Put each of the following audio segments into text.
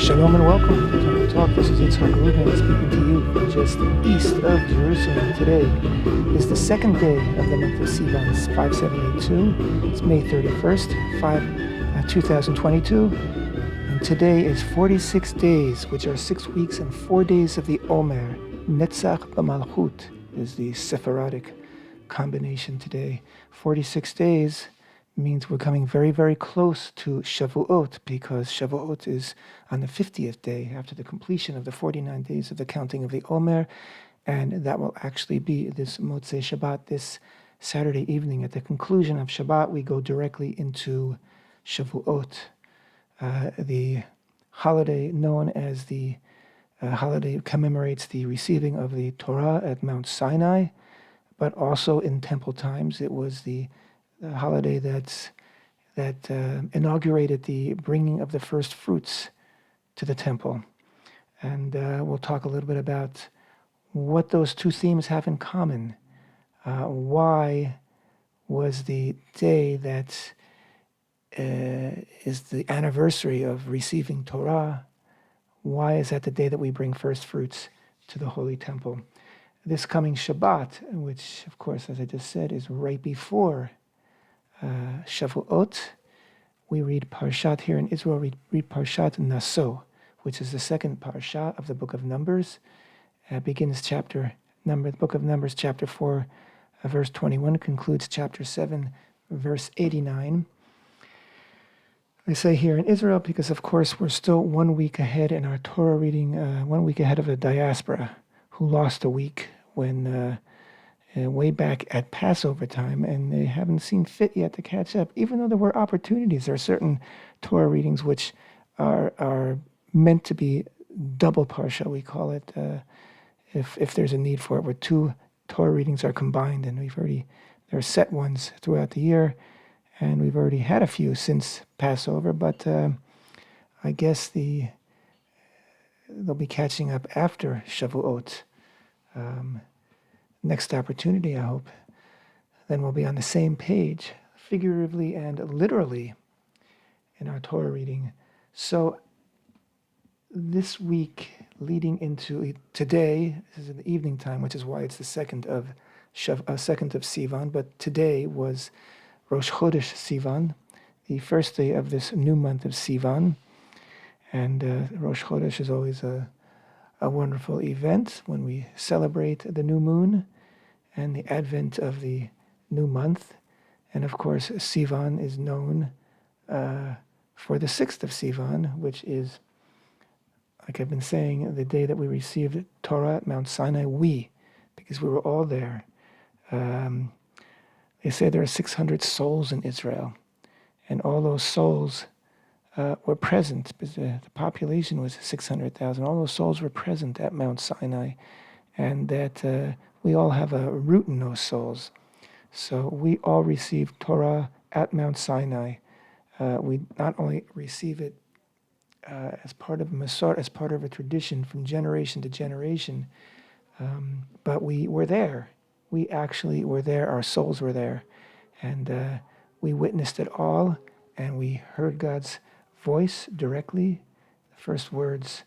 Shalom and welcome to Untitled Talk. This is Yitzhak Rubin speaking to you from just east of Jerusalem. Today is the second day of the month of Sivan, 5782. It's May 31st, 2022. And today is 46 days, which are 6 weeks and 4 days of the Omer. Netzach b'malchut is the Sephardic combination today. 46 days means we're coming very, very close to Shavuot, because Shavuot is on the 50th day after the completion of the 49 days of the counting of the Omer, and that will actually be this Motzei Shabbat, this Saturday evening. At the conclusion of Shabbat, we go directly into Shavuot, the holiday known as the holiday commemorates the receiving of the Torah at Mount Sinai, but also in temple times it was the holiday that inaugurated the bringing of the first fruits to the temple. And we'll talk a little bit about what those two themes have in common. Why was the day that is the anniversary of receiving Torah, why is that the day that we bring first fruits to the Holy Temple? This coming Shabbat, which of course, as I just said, is right before Shavuot, we read Parashat here in Israel, read Parashat Nasso, which is the second Parashat of the book of Numbers. Begins the book of Numbers, chapter 4, verse 21, concludes chapter 7, verse 89. I say here in Israel because, of course, we're still 1 week ahead in our Torah reading, 1 week ahead of the diaspora, who lost a week when way back at Passover time, and they haven't seen fit yet to catch up, even though there were opportunities. There are certain Torah readings which are meant to be double parsha, we call it, if there's a need for it, where two Torah readings are combined, and there are set ones throughout the year, and we've already had a few since Passover, but I guess they'll be catching up after Shavuot. Next opportunity, I hope. Then we'll be on the same page, figuratively and literally, in our Torah reading. So this week, leading into today, this is in the evening time, which is why it's the second of Sivan. But today was Rosh Chodesh Sivan, the first day of this new month of Sivan, and Rosh Chodesh is always a wonderful event when we celebrate the new moon and the advent of the new month. And of course, Sivan is known for the 6th of Sivan, which is, like I've been saying, the day that we received Torah at Mount Sinai. Because we were all there. They say there are 600 souls in Israel, and all those souls were present, because the population was 600,000. All those souls were present at Mount Sinai, and that we all have a root in those souls. So we all received Torah at Mount Sinai. We not only receive it as part of a Masor, as part of a tradition from generation to generation, but we were there. We actually were there. Our souls were there, and we witnessed it all, and we heard God's voice directly, the first words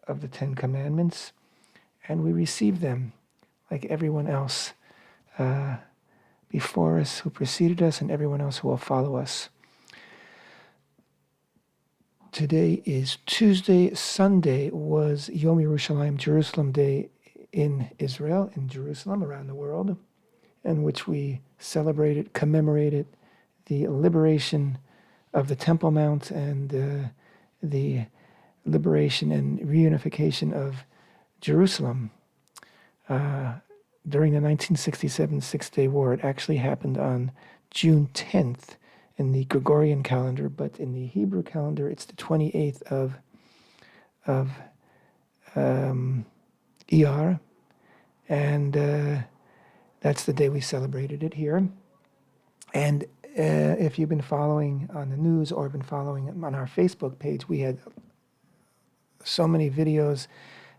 of the 10 Commandments, and we received them like everyone else before us who preceded us, and everyone else who will follow us. Today is Tuesday. Sunday was Yom Yerushalayim, Jerusalem Day in Israel, in Jerusalem, around the world, in which we commemorated the liberation of the Temple Mount and the liberation and reunification of Jerusalem. During the 1967 Six-Day War, it actually happened on June 10th in the Gregorian calendar, but in the Hebrew calendar, it's the 28th of Iyar, and that's the day we celebrated it here. And if you've been following on the news or been following on our Facebook page, we had so many videos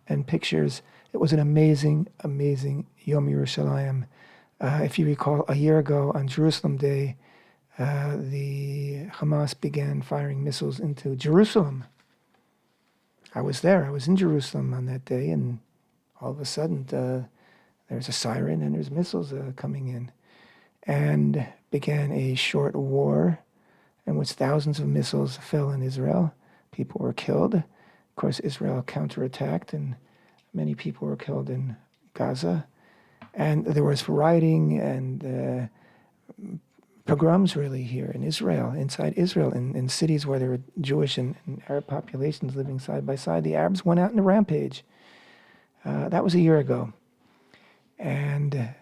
and pictures. It was an amazing, amazing Yom Yerushalayim. If you recall, a year ago on Jerusalem Day, the Hamas began firing missiles into Jerusalem. I was there. I was in Jerusalem on that day, and all of a sudden there's a siren and there's missiles coming in. And began a short war in which thousands of missiles fell on Israel. People were killed. Of course, Israel counterattacked, and many people were killed in Gaza. And there was rioting and pogroms really here in Israel, inside Israel, in cities where there were Jewish and Arab populations living side by side. The Arabs went out in a rampage. That was a year ago. And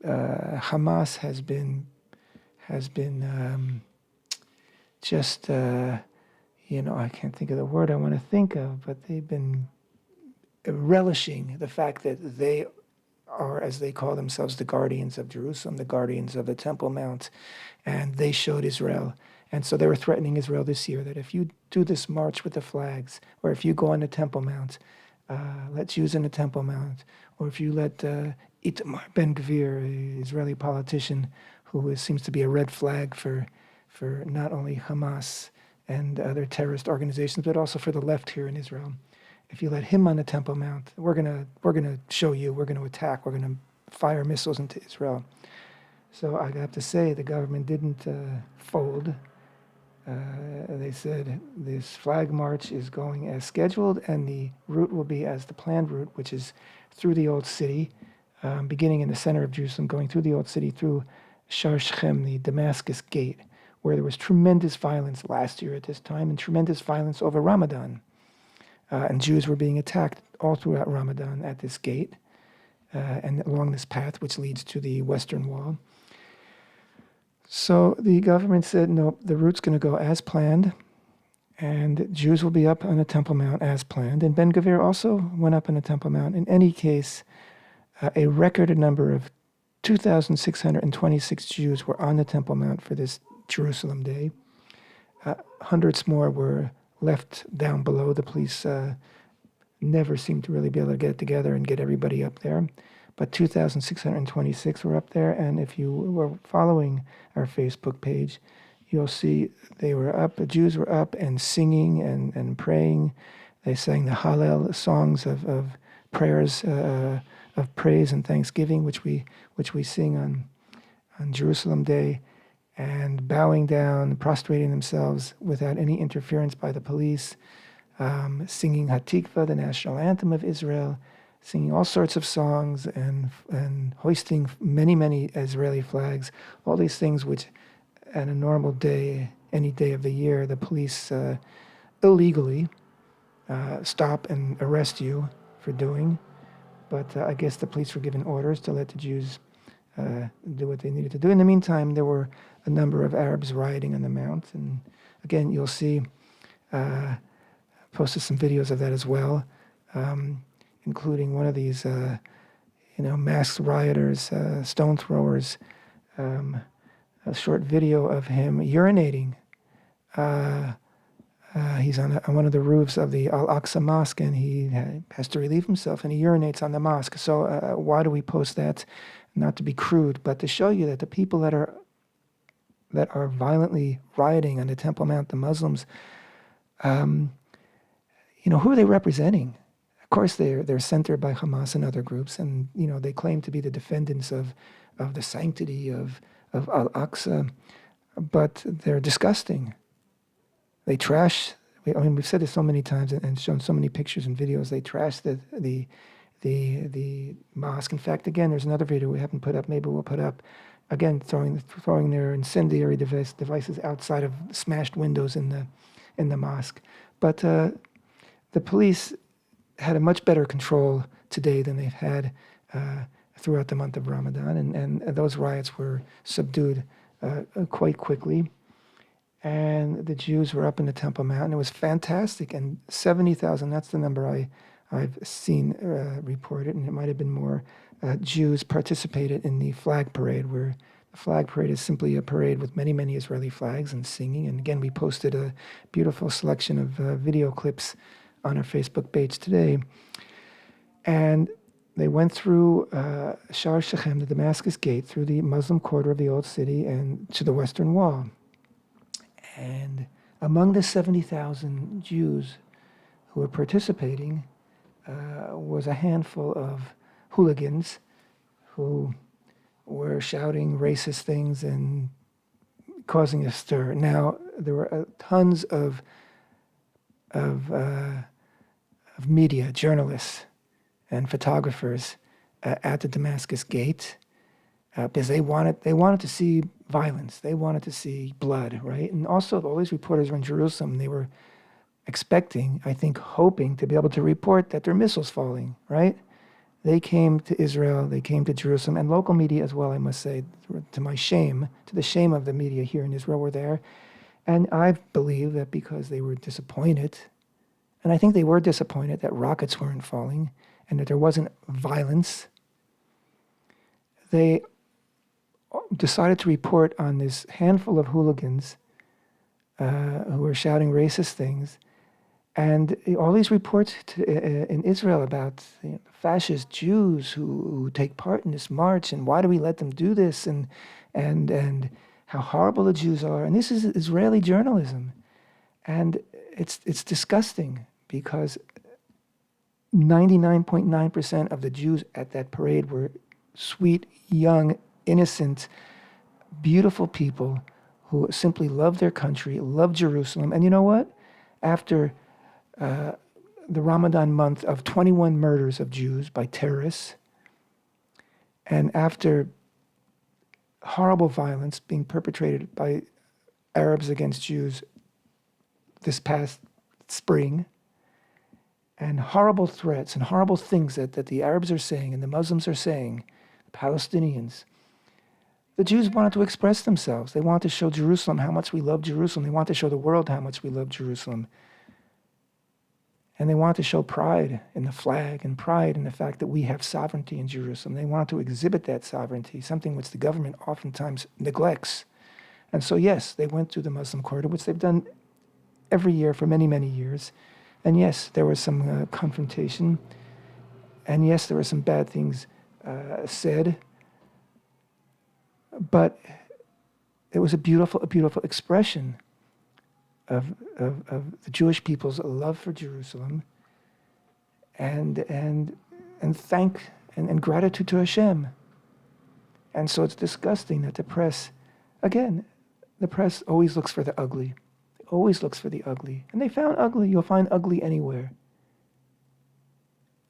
Hamas has been just, I can't think of the word I want to think of, but they've been relishing the fact that they are, as they call themselves, the guardians of Jerusalem, the guardians of the Temple Mount, and they showed Israel. And so they were threatening Israel this year that if you do this march with the flags, or if you go on the Temple Mount, let Jews in the Temple Mount, or if you let Itamar Ben-Gvir, an Israeli politician who seems to be a red flag for not only Hamas and other terrorist organizations, but also for the left here in Israel. If you let him on the Temple Mount, we're gonna show you, we're gonna attack, we're gonna fire missiles into Israel. So I have to say, the government didn't fold. They said this flag march is going as scheduled, and the route will be as the planned route, which is through the old city, beginning in the center of Jerusalem, going through the old city, through Shar Shechem, the Damascus Gate, where there was tremendous violence last year at this time, and tremendous violence over Ramadan. And Jews were being attacked all throughout Ramadan at this gate, and along this path which leads to the Western Wall. So the government said, no, the route's going to go as planned, and Jews will be up on the Temple Mount as planned. And Ben-Gvir also went up on the Temple Mount. In any case, a record number of 2,626 Jews were on the Temple Mount for this Jerusalem day. Hundreds more were left down below. The police never seemed to really be able to get it together and get everybody up there. But 2,626 were up there, and if you were following our Facebook page, you'll see they were up, the Jews were up and singing and praying. They sang the Hallel songs of prayers of praise and thanksgiving, which we sing on Jerusalem Day, and bowing down, prostrating themselves without any interference by the police, singing Hatikva, the national anthem of Israel, singing all sorts of songs and hoisting many Israeli flags, all these things which at a normal day, any day of the year, the police illegally stop and arrest you for doing. But I guess the police were given orders to let the Jews do what they needed to do. In the meantime, there were a number of Arabs rioting on the Mount. And again, you'll see, posted some videos of that as well, including one of these, masked rioters, stone throwers, a short video of him urinating. He's on one of the roofs of the Al-Aqsa Mosque, and he has to relieve himself, and he urinates on the mosque. So why do we post that? Not to be crude, but to show you that the people that are violently rioting on the Temple Mount, the Muslims, who are they representing? Of course, they're centered by Hamas and other groups, and they claim to be the defendants of the sanctity of Al-Aqsa, but they're disgusting. They trash. We've said this so many times and shown so many pictures and videos. They trash the mosque. In fact, again, there's another video we haven't put up. Maybe we'll put up. Again, throwing their incendiary devices outside of smashed windows in the mosque. But the police had a much better control today than they've had throughout the month of Ramadan, and those riots were subdued quite quickly. And the Jews were up in the Temple Mount. It was fantastic, and 70,000, that's the number I've seen reported, and it might have been more, Jews participated in the flag parade, where the flag parade is simply a parade with many Israeli flags and singing. And again, we posted a beautiful selection of video clips on our Facebook page today. And they went through Shar Shechem, the Damascus Gate, through the Muslim quarter of the old city and to the Western Wall. And among the 70,000 Jews who were participating was a handful of hooligans who were shouting racist things and causing a stir. Now, there were tons of media, journalists, and photographers at the Damascus Gate because they wanted to see violence. They wanted to see blood, right? And also, all these reporters were in Jerusalem. They were expecting, I think, hoping to be able to report that there are missiles falling, right? They came to Israel, they came to Jerusalem, and local media as well, I must say, to my shame, to the shame of the media here in Israel, were there. And I believe that because they were disappointed, and I think they were disappointed that rockets weren't falling and that there wasn't violence, they decided to report on this handful of hooligans who were shouting racist things. And all these reports in Israel about fascist Jews who take part in this march, and why do we let them do this, and how horrible the Jews are. And this is Israeli journalism. And it's disgusting because 99.9% of the Jews at that parade were sweet, young, innocent, beautiful people who simply love their country, love Jerusalem. And you know what? After the Ramadan month of 21 murders of Jews by terrorists, and after horrible violence being perpetrated by Arabs against Jews this past spring, and horrible threats and horrible things that the Arabs are saying and the Muslims are saying, the Palestinians, the Jews wanted to express themselves. They wanted to show Jerusalem how much we love Jerusalem. They wanted to show the world how much we love Jerusalem. And they wanted to show pride in the flag and pride in the fact that we have sovereignty in Jerusalem. They wanted to exhibit that sovereignty, something which the government oftentimes neglects. And so, yes, they went through the Muslim corridor, which they've done every year for many, many years. And yes, there was some confrontation. And yes, there were some bad things said. But it was a beautiful expression of the Jewish people's love for Jerusalem and thank and gratitude to HaShem. And so it's disgusting that the press, again, the press always looks for the ugly. It always looks for the ugly. And they found ugly. You'll find ugly anywhere.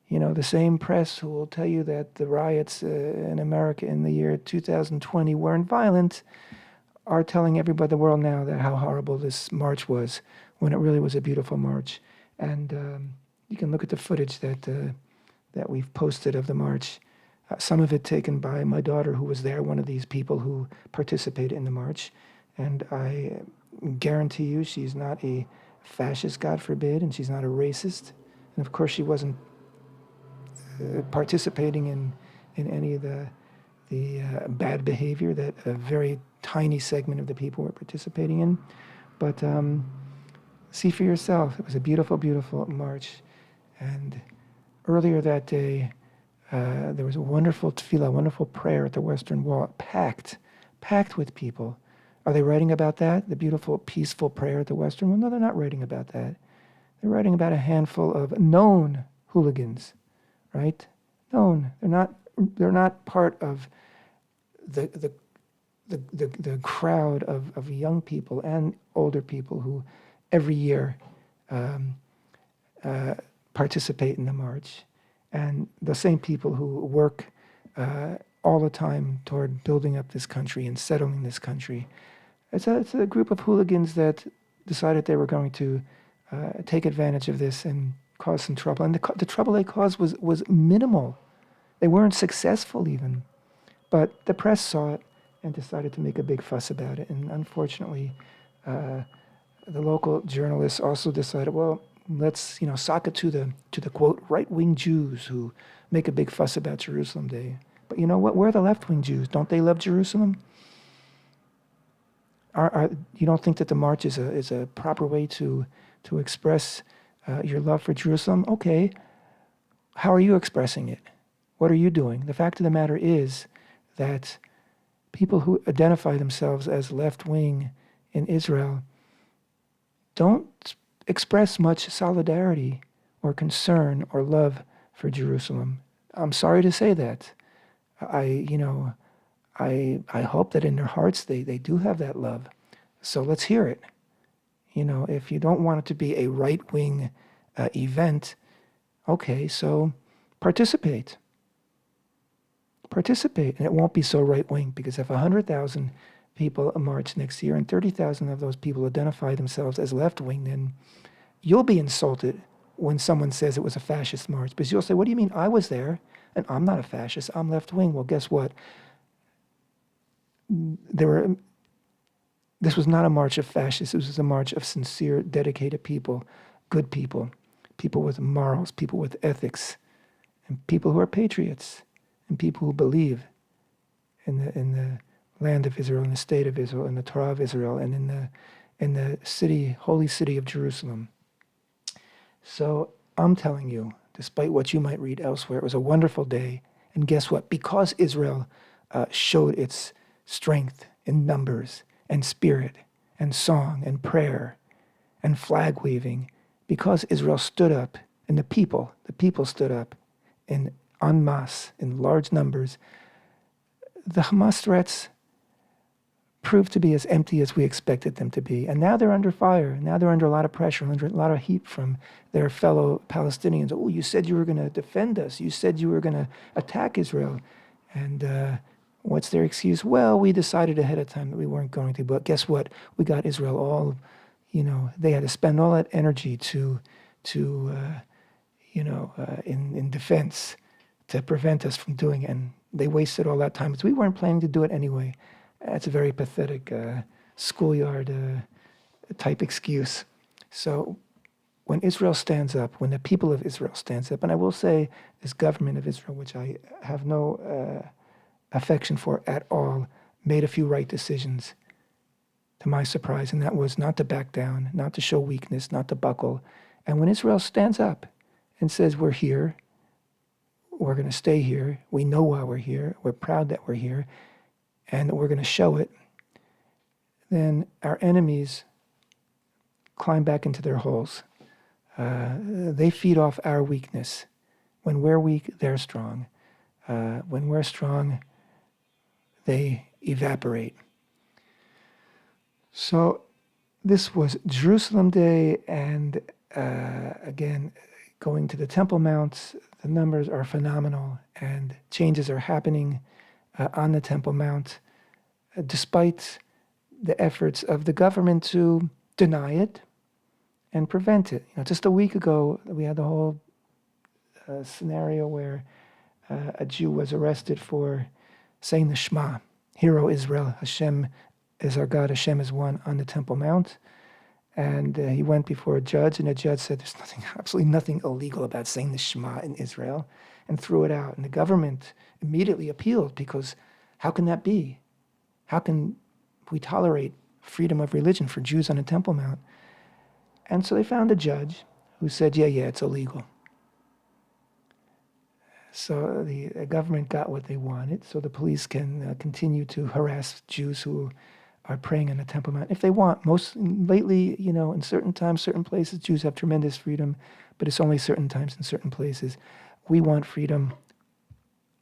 You know, the same press who will tell you that the riots in America in the year 2020 weren't violent are telling everybody in the world now that how horrible this march was, when it really was a beautiful march. And you can look at the footage that we've posted of the march. Some of it taken by my daughter, who was there, one of these people who participated in the march. And I guarantee you she's not a fascist, God forbid, and she's not a racist. And of course she wasn't participating in any of the bad behavior that a very tiny segment of the people were participating in. But see for yourself, it was a beautiful, beautiful march. And earlier that day, there was a wonderful tefillah, a wonderful prayer at the Western Wall, packed with people. Are they writing about that? The beautiful, peaceful prayer at the Western Wall? No, they're not writing about that. They're writing about a handful of known hooligans, right? Known. They're not part of the crowd of young people and older people who every year participate in the march, and the same people who work all the time toward building up this country and settling this country. It's a group of hooligans that decided they were going to take advantage of this and cause some trouble. And the trouble they caused was minimal. They weren't successful even. But the press saw it and decided to make a big fuss about it. And unfortunately, the local journalists also decided, well, let's sock it to the quote right-wing Jews who make a big fuss about Jerusalem Day. But you know what? We're the left-wing Jews. Don't they love Jerusalem? You don't think that the march is a proper way to express your love for Jerusalem? Okay. How are you expressing it? What are you doing? The fact of the matter is that people who identify themselves as left-wing in Israel don't express much solidarity or concern or love for Jerusalem. I'm sorry to say that. I hope that in their hearts they do have that love. So let's hear it. If you don't want it to be a right-wing event, okay, so participate. Participate, and it won't be so right-wing, because if 100,000 people march next year and 30,000 of those people identify themselves as left-wing, then you'll be insulted when someone says it was a fascist march, because you'll say, what do you mean? I was there, and I'm not a fascist, I'm left-wing. Well, guess what? This was not a march of fascists. This was a march of sincere, dedicated people, good people, people with morals, people with ethics, and people who are patriots, and people who believe in the land of Israel, in the state of Israel, in the Torah of Israel, and in the city, holy city of Jerusalem. So I'm telling you, despite what you might read elsewhere, it was a wonderful day. And guess what? Because Israel showed its strength in numbers and spirit and song and prayer and flag waving, because Israel stood up, and the people stood up en masse, in large numbers, the Hamas threats proved to be as empty as we expected them to be. And now they're under fire. Now they're under a lot of pressure, under a lot of heat from their fellow Palestinians. Oh, you said you were going to defend us. You said you were going to attack Israel. And what's their excuse? Well, we decided ahead of time that we weren't going to. But guess what? We got Israel all, they had to spend all that energy in defense to prevent us from doing it. And they wasted all that time because we weren't planning to do it anyway. That's a very pathetic schoolyard type excuse. So when Israel stands up, when the people of Israel stands up, and I will say this government of Israel, which I have no affection for at all, made a few right decisions, to my surprise, and that was not to back down, not to show weakness, not to buckle. And when Israel stands up and says, we're here, we're going to stay here, we know why we're here, we're proud that we're here, and we're going to show it, then our enemies climb back into their holes. They feed off our weakness. When we're weak, they're strong. When we're strong, they evaporate. So this was Jerusalem Day, and again, going to the Temple Mount, the numbers are phenomenal, and changes are happening on the Temple Mount, despite the efforts of the government to deny it and prevent it. Just a week ago, we had the whole scenario where a Jew was arrested for saying the Shema, Hear, O Israel, HaShem is our God, HaShem is one, on the Temple Mount. And he went before a judge, and the judge said there's absolutely nothing illegal about saying the Shema in Israel, and threw it out. And the government immediately appealed, because how can that be? How can we tolerate freedom of religion for Jews on the Temple Mount? And so they found a judge who said, yeah, it's illegal. So the government got what they wanted, so the police can continue to harass Jews who are praying on the Temple Mount if they want. Lately, in certain times, certain places, Jews have tremendous freedom, but it's only certain times in certain places. We want freedom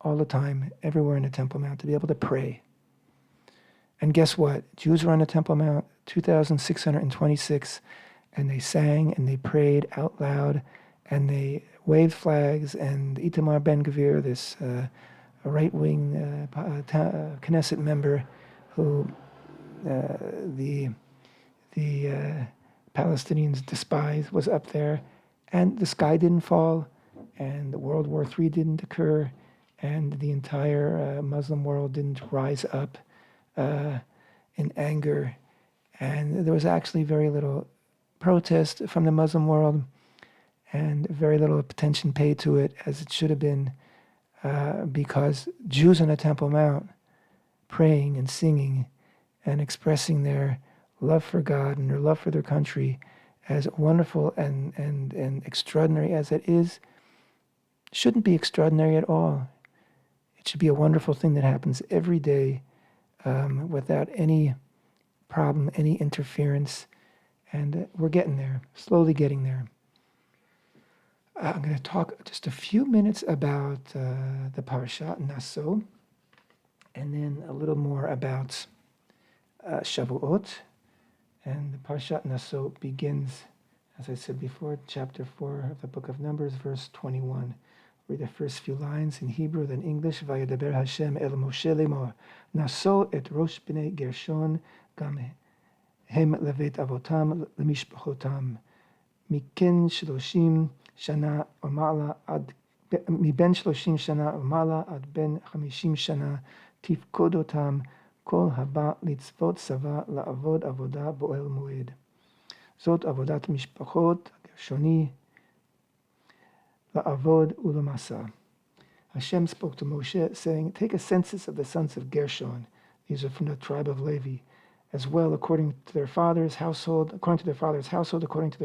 all the time, everywhere in the Temple Mount, to be able to pray. And guess what? Jews were on the Temple Mount, 2,626, and they sang and they prayed out loud, and they waved flags, and Itamar Ben-Gvir, this right-wing Knesset member who the Palestinians despise, was up there, and the sky didn't fall, and World War III didn't occur, and the entire Muslim world didn't rise up in anger, and there was actually very little protest from the Muslim world, and very little attention paid to it, as it should have been, because Jews on the Temple Mount praying and singing and expressing their love for God and their love for their country, as wonderful and extraordinary as it is, shouldn't be extraordinary at all. It should be a wonderful thing that happens every day, without any problem, any interference, and we're getting there, slowly getting there. I'm going to talk just a few minutes about the Parashat Nasso, and then a little more about Shavuot. And the Parashat Nasso begins, as I said before, chapter 4 of the book of Numbers, verse 21. Read the first few lines in Hebrew, then English. Vayedaber HaShem el Moshe lemor, Nasso et rosh bnei Gershon gam hem levet avotam lemishpachotam. Miken 30 shana umala ad miben 30 shana umala ad ben 50 shana tifkodotam kol haba litzvot sava la'avod avoda bo'el moed. Zot avodat mishpachot Gershoni la'avod ulamasa. Hashem spoke to Moshe, saying, take a census of the sons of Gershon. These are from the tribe of Levi, as well according to their father's household, according to their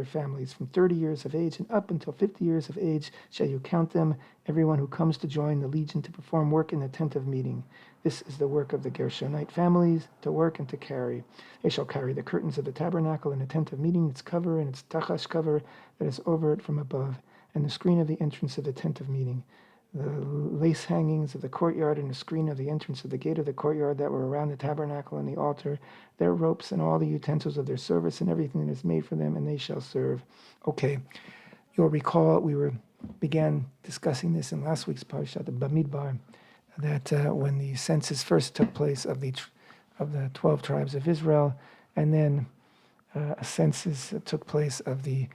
families. From 30 years of age and up until 50 years of age shall you count them, everyone who comes to join the legion to perform work in the tent of meeting. This is the work of the Gershonite families, to work and to carry. They shall carry the curtains of the tabernacle and the tent of meeting, its cover and its tachash cover that is over it from above, and the screen of the entrance of the tent of meeting, the lace hangings of the courtyard and the screen of the entrance of the gate of the courtyard that were around the tabernacle and the altar, their ropes and all the utensils of their service and everything that is made for them, and they shall serve. Okay, you'll recall we began discussing this in last week's Parashat, the Bamidbar, that when the census first took place of the 12 tribes of Israel, and then a census took place of the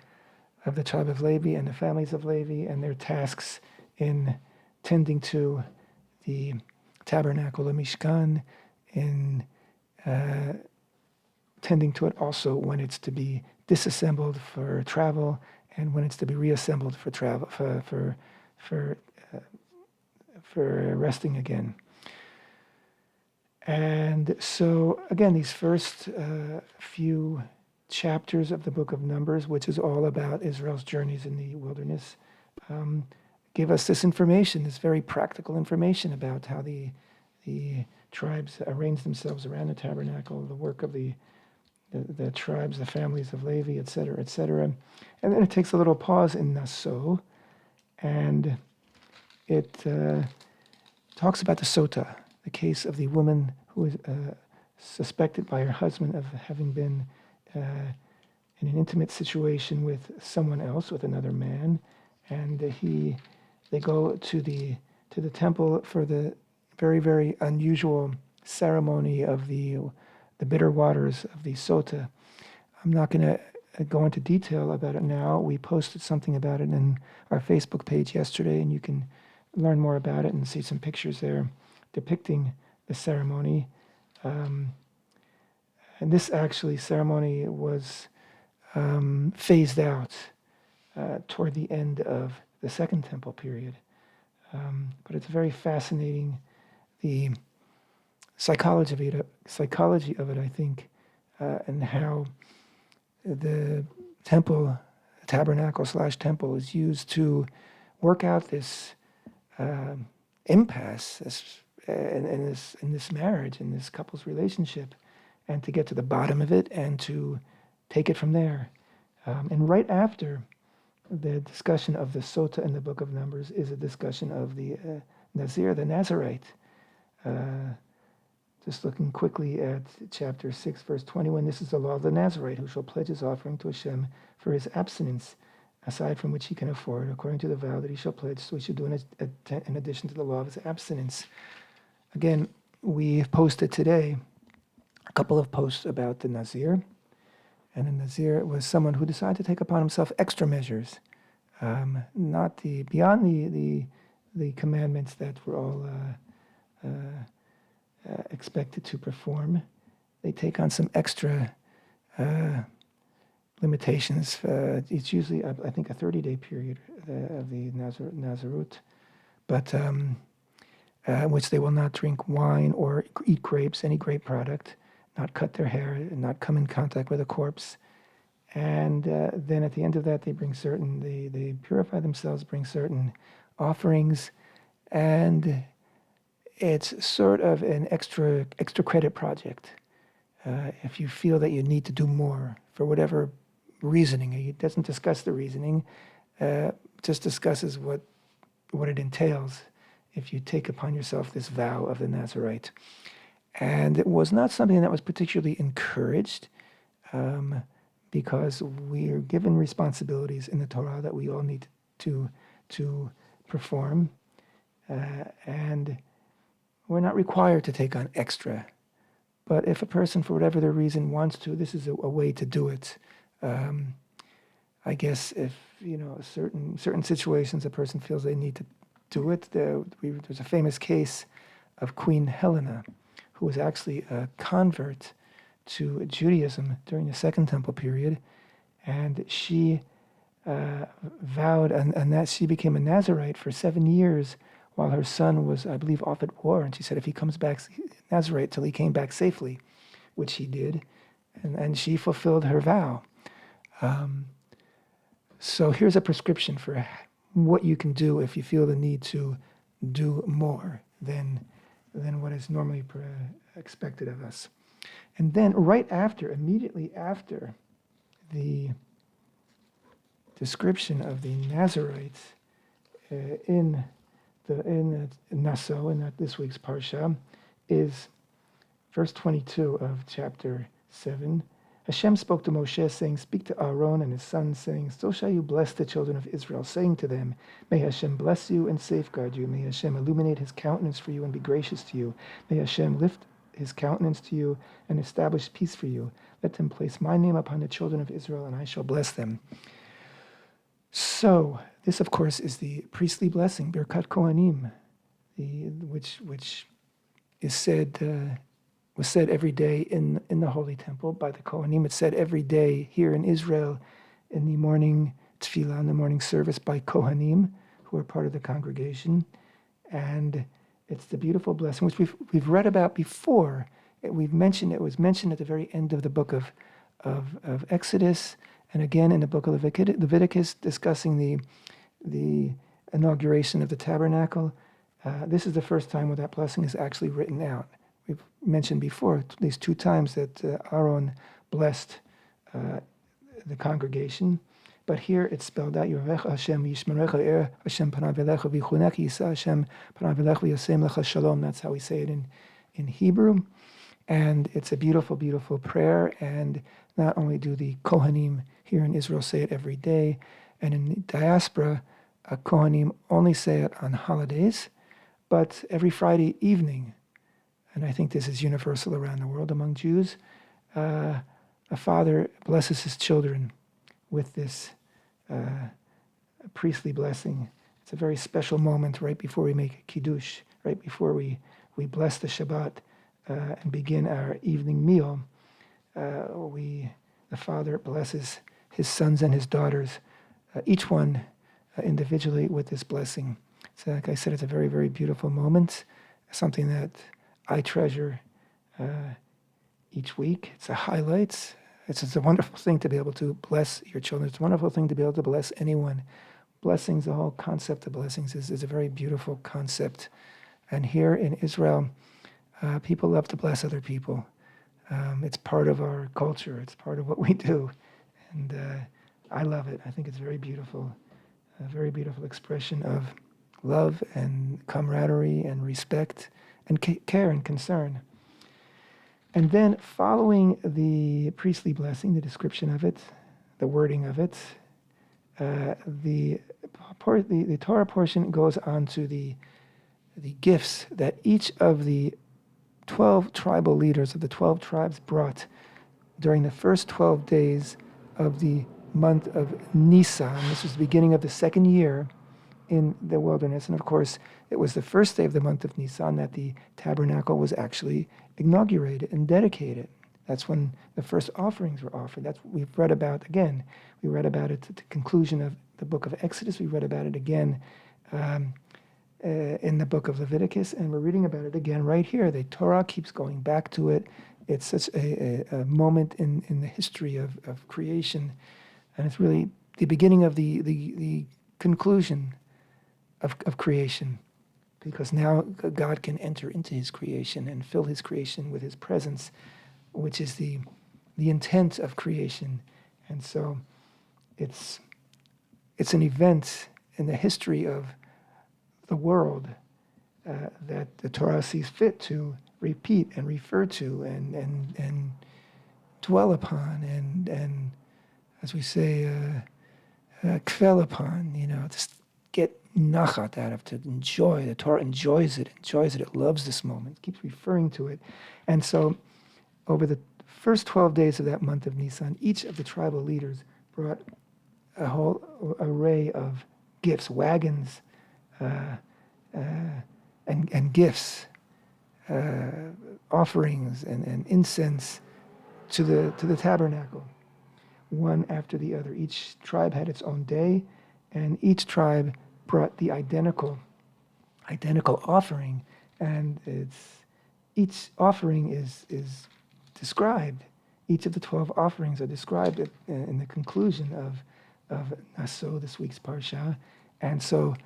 tribe of Levi and the families of Levi and their tasks in tending to the tabernacle, the Mishkan, in tending to it also when it's to be disassembled for travel and when it's to be reassembled for travel for resting again. And so again, these first few chapters of the book of Numbers, which is all about Israel's journeys in the wilderness, give us this information, this very practical information about how the tribes arrange themselves around the tabernacle, the work of the tribes, the families of Levi, etc., etc. And then it takes a little pause in Nasso, and it talks about the sota, the case of the woman who is suspected by her husband of having been in an intimate situation with someone else, with another man, and they go to the temple for the very, very unusual ceremony of the bitter waters of the sota. I'm not going to go into detail about it now. We posted something about it in our Facebook page yesterday, and you can learn more about it and see some pictures there depicting the ceremony. And this actually ceremony was phased out toward the end of the Second Temple period. But it's very fascinating, the psychology of it, I think, and how the tabernacle/temple is used to work out this impasse in this marriage, in this couple's relationship, and to get to the bottom of it and to take it from there. And right after the discussion of the sota in the book of Numbers is a discussion of the Nazir, the Nazarite. Just looking quickly at chapter 6, verse 21, this is the law of the Nazarite, who shall pledge his offering to Hashem for his abstinence, aside from which he can afford, according to the vow that he shall pledge, so he should do in addition to the law of his abstinence. Again, we posted today a couple of posts about the Nazir. And the Nazir was someone who decided to take upon himself extra measures, not beyond the commandments that we're all expected to perform. They take on some extra limitations. It's usually, I think, a 30-day period of the Nazarut, but which they will not drink wine or eat grapes, any grape product, not cut their hair, not come in contact with a corpse. And then at the end of that, they purify themselves, bring certain offerings, and it's sort of an extra credit project. If you feel that you need to do more for whatever reasoning, he doesn't discuss the reasoning, just discusses what it entails if you take upon yourself this vow of the Nazarite. And it was not something that was particularly encouraged, because we are given responsibilities in the Torah that we all need to perform, and we're not required to take on extra. But if a person, for whatever their reason, wants to, this is a way to do it. I guess if, certain situations, a person feels they need to do it. There's a famous case of Queen Helena, who was actually a convert to Judaism during the Second Temple period, and she vowed, and that she became a Nazarite for 7 years while her son was, I believe, off at war. And she said if he comes back Nazarite till he came back safely, which he did, and she fulfilled her vow. So here's a prescription for what you can do if you feel the need to do more than what is normally expected of us. And then immediately after the description of the Nazarites in Nasso, in this week's Parsha, is verse 22 of chapter 7. Hashem spoke to Moshe, saying, speak to Aaron and his sons, saying, so shall you bless the children of Israel, saying to them, may Hashem bless you and safeguard you. May Hashem illuminate his countenance for you and be gracious to you. May Hashem lift his countenance to you and establish peace for you. Let them place my name upon the children of Israel, and I shall bless them. So this, of course, is the priestly blessing, Birkat Koanim, which is said was said every day in the Holy Temple by the Koanim. It's said every day here in Israel in the morning tefillah, in the morning service by Kohanim, who are part of the congregation. And it's the beautiful blessing, which we've read about before. It was mentioned at the very end of the book of Exodus, and again in the book of Leviticus, discussing the inauguration of the tabernacle. This is the first time where that blessing is actually written out. We've mentioned before, at least 2 times, that Aaron blessed the congregation. But here it's spelled out, Yerevecha Hashem Yishmerecha Hashem Panav Elecha V'Chunecha Yisa Hashem Panav Elecha V'Yasem Lecha Shalom. That's how we say it in Hebrew. And it's a beautiful, beautiful prayer. And not only do the Kohanim here in Israel say it every day, and in the diaspora, Kohanim only say it on holidays, but every Friday evening, and I think this is universal around the world among Jews, a father blesses his children with this priestly blessing. It's a very special moment right before we make a kiddush, right before we bless the Shabbat and begin our evening meal. The father blesses his sons and his daughters, each one individually, with this blessing. So like I said, it's a very, very beautiful moment, something that I treasure each week. It's a highlight. It's a wonderful thing to be able to bless your children. It's a wonderful thing to be able to bless anyone. Blessings, the whole concept of blessings is a very beautiful concept. And here in Israel, people love to bless other people. It's part of our culture. It's part of what we do. And I love it. I think it's very beautiful. A very beautiful expression of love and camaraderie and respect and care and concern. And then following the priestly blessing, the description of it, the wording of it, the Torah portion goes on to the gifts that each of the 12 tribal leaders of the 12 tribes brought during the first 12 days of the month of Nisan. This was the beginning of the second year in the wilderness. And of course, it was the first day of the month of Nisan that the tabernacle was actually inaugurated and dedicated. That's when the first offerings were offered. That's what we've read about again. We read about it at the conclusion of the book of Exodus. We read about it again in the book of Leviticus, and we're reading about it again right here. The Torah keeps going back to it. It's such a moment in the history of creation, and it's really the beginning of the conclusion of creation, because now God can enter into his creation and fill his creation with his presence, which is the intent of creation. And so it's an event in the history of the world that the Torah sees fit to repeat and refer to and dwell upon and as we say, kvel upon, just get nachat out of, to enjoy. The Torah enjoys it, it loves this moment, it keeps referring to it. And so over the first 12 days of that month of Nisan, each of the tribal leaders brought a whole array of gifts, wagons, and gifts, offerings and incense to the tabernacle, one after the other. Each tribe had its own day, and each tribe brought the identical offering, and each offering is described. Each of the 12 offerings are described in the conclusion of Nasso, this week's parsha, and so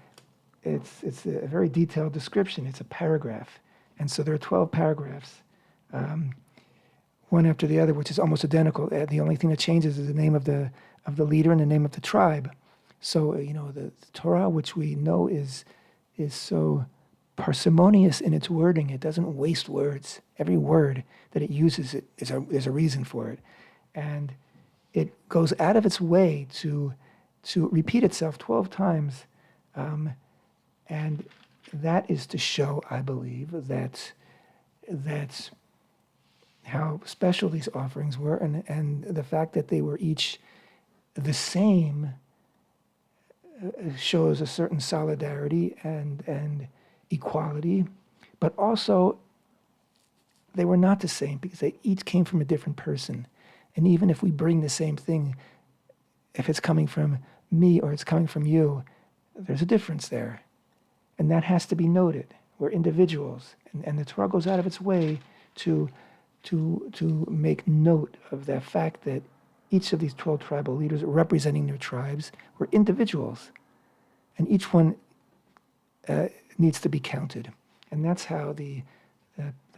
it's a very detailed description. It's a paragraph, and so there are 12 paragraphs, one after the other, which is almost identical. The only thing that changes is the name of the leader and the name of the tribe. So the Torah, which we know is so parsimonious in its wording, it doesn't waste words. Every word that it uses, there's a reason for it, and it goes out of its way to repeat itself 12 times, and that is to show, I believe, that how special these offerings were, and the fact that they were each the same shows a certain solidarity and equality, but also they were not the same because they each came from a different person. And even if we bring the same thing, if it's coming from me or it's coming from you, there's a difference there. And that has to be noted. We're individuals, and the Torah goes out of its way to make note of that fact that each of these 12 tribal leaders representing their tribes were individuals, and each one needs to be counted. And that's how the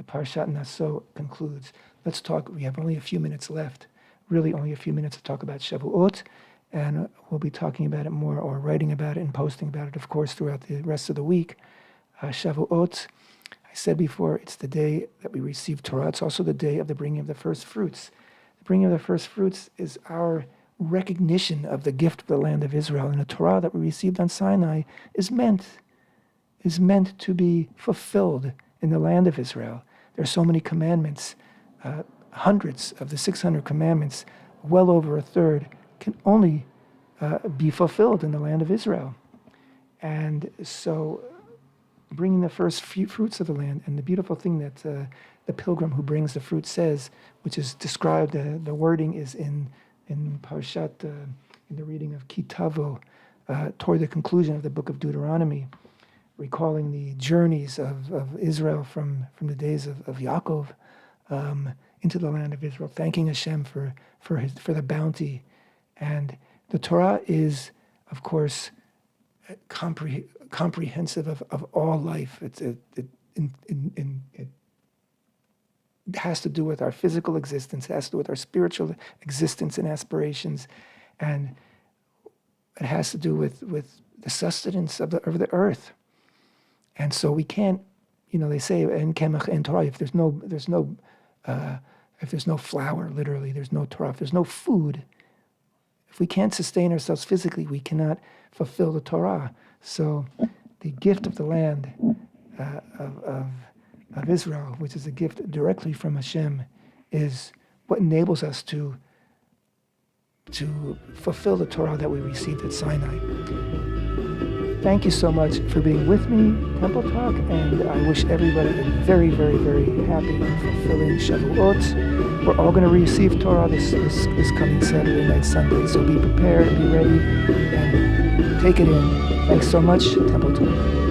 Parashat Nasso concludes. Let's talk. We have only a few minutes left, really only a few minutes to talk about Shavuot, and we'll be talking about it more or writing about it and posting about it, of course, throughout the rest of the week. Shavuot, I said before, it's the day that we receive Torah. It's also the day of the bringing of the first fruits. The bringing of the first fruits is our recognition of the gift of the land of Israel. And the Torah that we received on Sinai is meant to be fulfilled in the land of Israel. There are so many commandments, hundreds of the 600 commandments, well over a third, can only be fulfilled in the land of Israel. And so bringing the first few fruits of the land, and the beautiful thing that the pilgrim who brings the fruit says, which is described, the wording is in Parashat, in the reading of Kitavo, toward the conclusion of the book of Deuteronomy, recalling the journeys of Israel from the days of Yaakov into the land of Israel, thanking HaShem for the bounty. And the Torah is, of course, comprehensive of all life. It has to do with our physical existence, it has to do with our spiritual existence and aspirations, and it has to do with the sustenance of the earth. And so we can't, they say in Kemach and Torah, if there's no flour, literally, there's no Torah. If there's no food, if we can't sustain ourselves physically, we cannot fulfill the Torah. So the gift of the land of Israel, which is a gift directly from HaShem, is what enables us to fulfill the Torah that we received at Sinai. Thank you so much for being with me, Temple Talk, and I wish everybody a very, very, very happy and fulfilling Shavuot. We're all going to receive Torah this coming Saturday night, Sunday, so be prepared, be ready, and take it in. Thanks so much, Temple Talk.